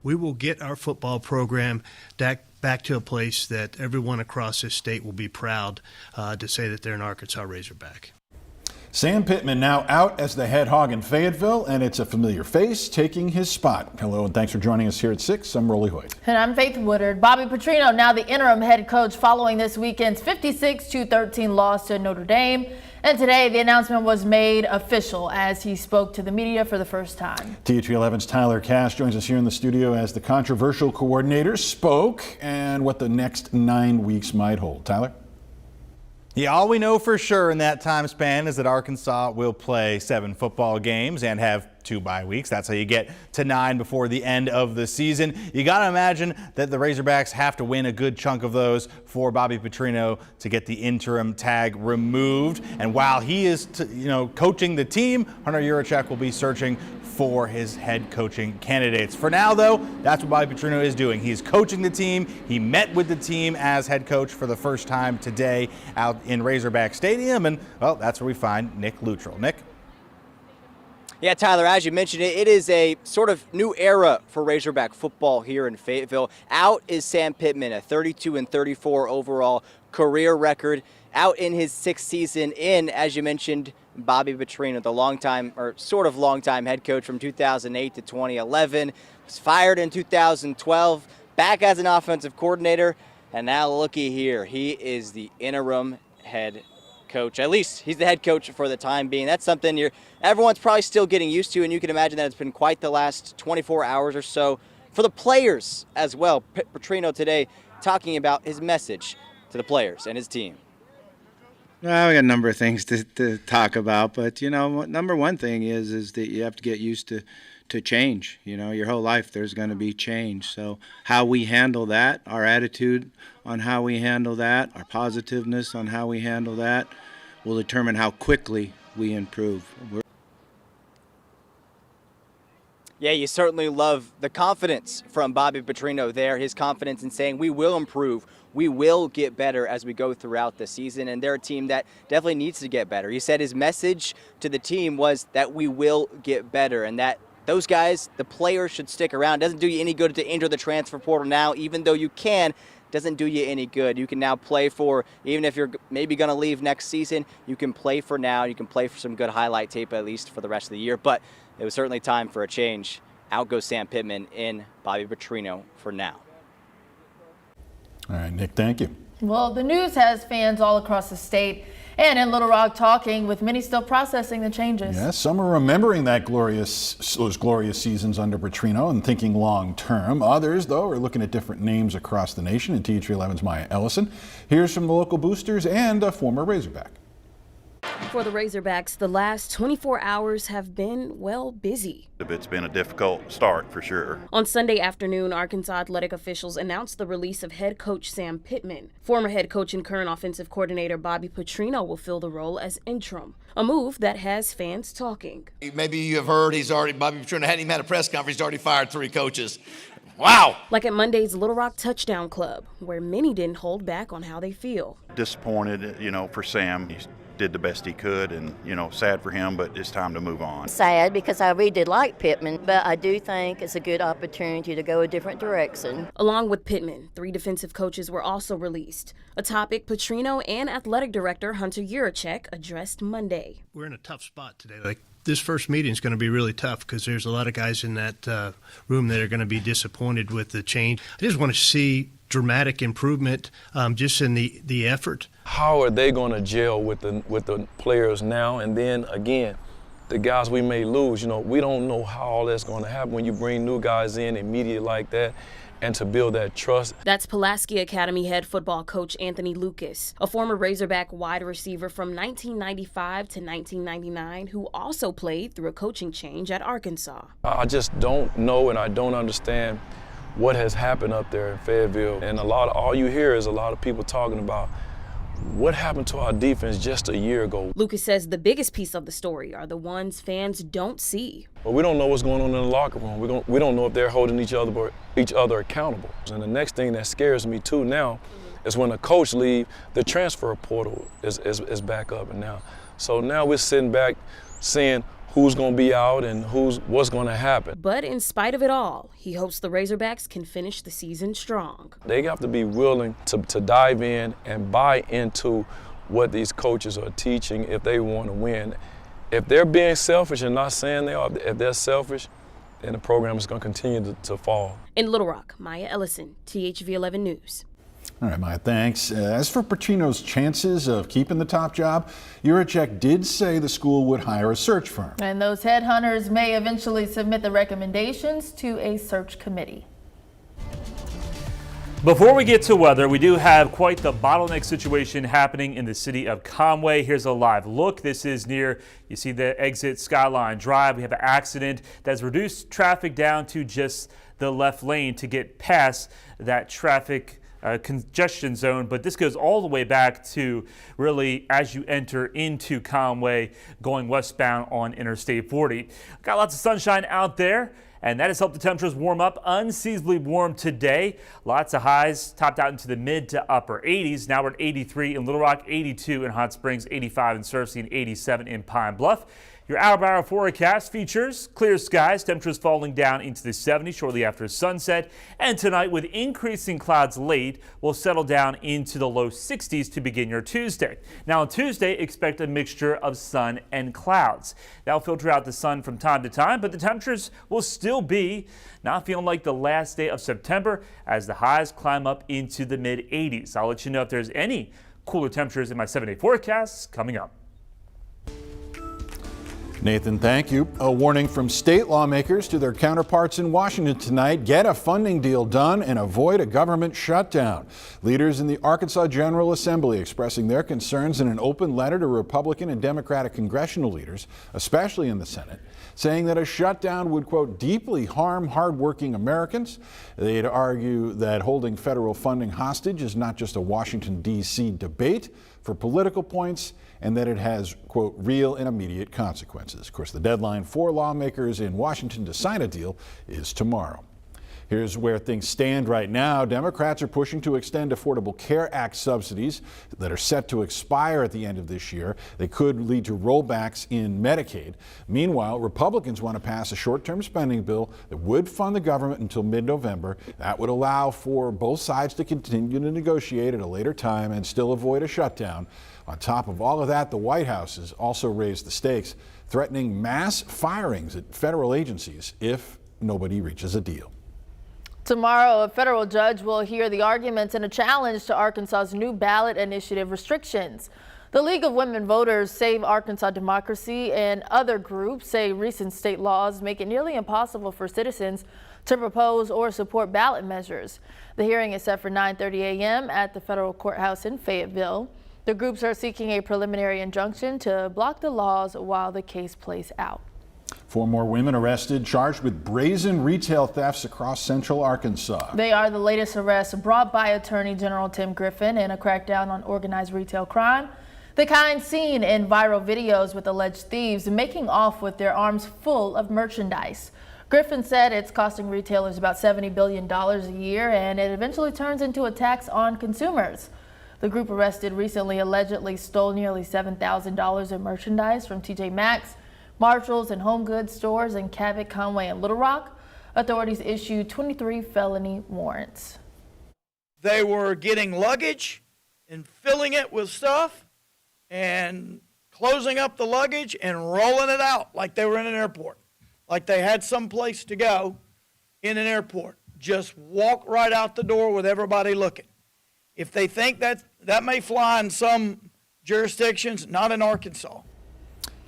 we will get our football program back to a place that everyone across this state will be proud to say that they're an Arkansas Razorback. Sam Pittman now out as the head hog in Fayetteville, and it's a familiar face taking his spot. Hello, and thanks for joining us here at 6. I'm Rolly Hoyt. And I'm Faith Woodard. Bobby Petrino now the interim head coach following this weekend's 56-13 loss to Notre Dame. And today the announcement was made official as he spoke to the media for the first time. THV11's Tyler Cash joins us here in the studio as the controversial coordinator spoke and what the next 9 weeks might hold. Tyler? Yeah, all we know for sure in that time span is that Arkansas will play 7 football games and have 2 bye weeks. That's how you get to 9 before the end of the season. You got to imagine that the Razorbacks have to win a good chunk of those for Bobby Petrino to get the interim tag removed. And while he is, coaching the team, Hunter Yurachek will be searching for his head coaching candidates. For now, though, that's what Bobby Petrino is doing. He's coaching the team. He met with the team as head coach for the first time today out in Razorback Stadium. And, well, that's where we find Nick Luttrell. Nick? Yeah, Tyler, as you mentioned, it is a sort of new era for Razorback football here in Fayetteville. Out is Sam Pittman, a 32-34 overall career record. Out in his 6th season in, as you mentioned, Bobby Petrino, the longtime head coach from 2008 to 2011. Was fired in 2012, back as an offensive coordinator, and now looky here, he is the interim head coach. At least he's the head coach for the time being. That's something everyone's probably still getting used to, and you can imagine that it's been quite the last 24 hours or so for the players as well. Petrino today talking about his message to the players and his team. Well, we got a number of things to talk about, but number one thing is that you have to get used to change. Your whole life there's going to be change. So how we handle that, our attitude on how we handle that, our positiveness on how we handle that, will determine how quickly we improve. Yeah, you certainly love the confidence from Bobby Petrino there, his confidence in saying we will improve, we will get better as we go throughout the season, and they're a team that definitely needs to get better. He said his message to the team was that we will get better, and that those guys, the players, should stick around. It doesn't do you any good to enter the transfer portal now, even though you can. Doesn't do you any good. You can now play for, even if you're maybe going to leave next season, you can play for now. You can play for some good highlight tape at least for the rest of the year. But it was certainly time for a change. Out goes Sam Pittman in Bobby Petrino for now. All right, Nick, thank you. Well, the news has fans all across the state and in Little Rock talking, with many still processing the changes. Yes, some are remembering those glorious seasons under Petrino and thinking long term. Others, though, are looking at different names across the nation. And THV11's Maya Ellison hears from the local boosters and a former Razorback. For the Razorbacks, the last 24 hours have been, busy. It's been a difficult start for sure. On Sunday afternoon, Arkansas athletic officials announced the release of head coach Sam Pittman. Former head coach and current offensive coordinator Bobby Petrino will fill the role as interim, a move that has fans talking. Maybe you have heard Bobby Petrino hadn't even had a press conference, he's already fired 3 coaches. Wow! Like at Monday's Little Rock Touchdown Club, where many didn't hold back on how they feel. Disappointed, for Sam. He did the best he could, and, sad for him, but it's time to move on. Sad because I really did like Pittman, but I do think it's a good opportunity to go a different direction. Along with Pittman, 3 defensive coaches were also released, a topic Petrino and athletic director Hunter Yurachek addressed Monday. We're in a tough spot today. This first meeting is going to be really tough because there's a lot of guys in that room that are going to be disappointed with the change. I just want to see dramatic improvement just in the effort. How are they going to gel with the players now? And then again, the guys we may lose, we don't know how all that's going to happen when you bring new guys in immediately like that, and to build that trust. That's Pulaski Academy head football coach Anthony Lucas, a former Razorback wide receiver from 1995 to 1999 who also played through a coaching change at Arkansas. I just don't know, and I don't understand what has happened up there in Fayetteville. And all you hear is a lot of people talking about what happened to our defense just a year ago. Lucas says the biggest piece of the story are the ones fans don't see. Well, we don't know what's going on in the locker room. We don't know if they're holding each other accountable. And the next thing that scares me too now is when a coach leaves, the transfer portal is back up and now. So now we're sitting back seeing who's going to be out and what's going to happen. But in spite of it all, he hopes the Razorbacks can finish the season strong. They have to be willing to dive in and buy into what these coaches are teaching if they want to win. If they're being selfish and not saying they are, if they're selfish, then the program is going to continue to fall. In Little Rock, Maya Ellison, THV 11 News. All right, Maya, thanks. As for Petrino's chances of keeping the top job, Juracek did say the school would hire a search firm. And those headhunters may eventually submit the recommendations to a search committee. Before we get to weather, we do have quite the bottleneck situation happening in the city of Conway. Here's a live look. This is near, you see the exit Skyline Drive. We have an accident that's reduced traffic down to just the left lane to get past that traffic congestion zone, but this goes all the way back to really as you enter into Conway going westbound on Interstate 40. Got lots of sunshine out there, and that has helped the temperatures warm up unseasonably warm today. Lots of highs topped out into the mid to upper 80s. Now we're at 83 in Little Rock, 82 in Hot Springs, 85 in Searcy, and 87 in Pine Bluff. Your hour-by-hour forecast features clear skies, temperatures falling down into the 70s shortly after sunset. And tonight, with increasing clouds late, will settle down into the low 60s to begin your Tuesday. Now on Tuesday, expect a mixture of sun and clouds. That'll filter out the sun from time to time, but the temperatures will still be not feeling like the last day of September as the highs climb up into the mid-80s. I'll let you know if there's any cooler temperatures in my 7-day forecasts coming up. Nathan, thank you. A warning from state lawmakers to their counterparts in Washington tonight. Get a funding deal done and avoid a government shutdown. Leaders in the Arkansas General Assembly expressing their concerns in an open letter to Republican and Democratic congressional leaders, especially in the Senate, saying that a shutdown would, quote, deeply harm hardworking Americans. They'd argue that holding federal funding hostage is not just a Washington, D.C. debate for political points, and that it has, quote, real and immediate consequences. Of course, the deadline for lawmakers in Washington to sign a deal is tomorrow. Here's where things stand right now. Democrats are pushing to extend Affordable Care Act subsidies that are set to expire at the end of this year. They could lead to rollbacks in Medicaid. Meanwhile, Republicans want to pass a short-term spending bill that would fund the government until mid-November. That would allow for both sides to continue to negotiate at a later time and still avoid a shutdown. On top of all of that, the White House has also raised the stakes, threatening mass firings at federal agencies if nobody reaches a deal. Tomorrow, a federal judge will hear the arguments in a challenge to Arkansas's new ballot initiative restrictions. The League of Women Voters, Save Arkansas Democracy, and other groups say recent state laws make it nearly impossible for citizens to propose or support ballot measures. The hearing is set for 9:30 a.m. at the federal courthouse in Fayetteville. The groups are seeking a preliminary injunction to block the laws while the case plays out. 4 more women arrested, charged with brazen retail thefts across central Arkansas. They are the latest arrests brought by Attorney General Tim Griffin in a crackdown on organized retail crime. The kind seen in viral videos with alleged thieves making off with their arms full of merchandise. Griffin said it's costing retailers about $70 billion a year, and it eventually turns into a tax on consumers. The group arrested recently allegedly stole nearly $7,000 in merchandise from TJ Maxx, Marshalls, and Home Goods stores in Cabot, Conway, and Little Rock. Authorities issued 23 felony warrants. They were getting luggage and filling it with stuff and closing up the luggage and rolling it out like they were in an airport, like they had some place to go in an airport. Just walk right out the door with everybody looking. If they think that may fly in some jurisdictions, not in Arkansas.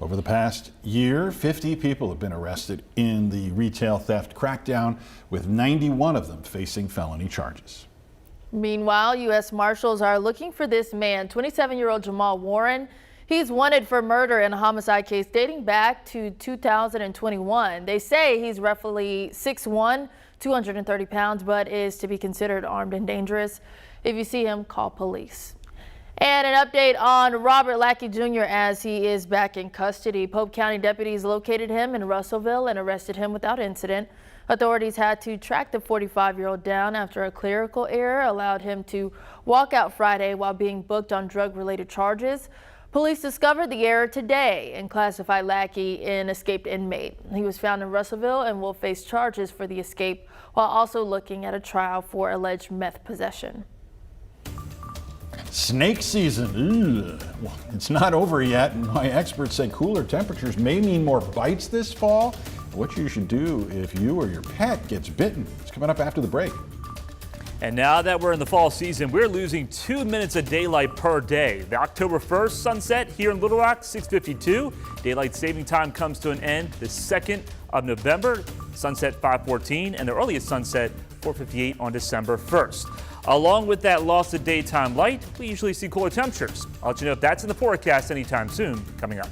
Over the past year, 50 people have been arrested in the retail theft crackdown, with 91 of them facing felony charges. Meanwhile, U.S. Marshals are looking for this man, 27-year-old Jamal Warren. He's wanted for murder in a homicide case dating back to 2021. They say he's roughly 6'1", 230 pounds, but is to be considered armed and dangerous. If you see him, call police. And an update on Robert Lackey Jr. as he is back in custody. Pope County deputies located him in Russellville and arrested him without incident. Authorities had to track the 45-year-old down after a clerical error allowed him to walk out Friday while being booked on drug-related charges. Police discovered the error today and classified Lackey an escaped inmate. He was found in Russellville and will face charges for the escape while also looking at a trial for alleged meth possession. Snake season. Ugh. Well, it's not over yet, and my experts say cooler temperatures may mean more bites this fall. What you should do if you or your pet gets bitten. It's coming up after the break. And now that we're in the fall season, we're losing 2 minutes of daylight per day. The October 1st sunset here in Little Rock, 6:52. Daylight saving time comes to an end the 2nd of November, sunset 5:14, and the earliest sunset 4:58 on December 1st. Along with that loss of daytime light, we usually see cooler temperatures. I'll let you know if that's in the forecast anytime soon. Coming up.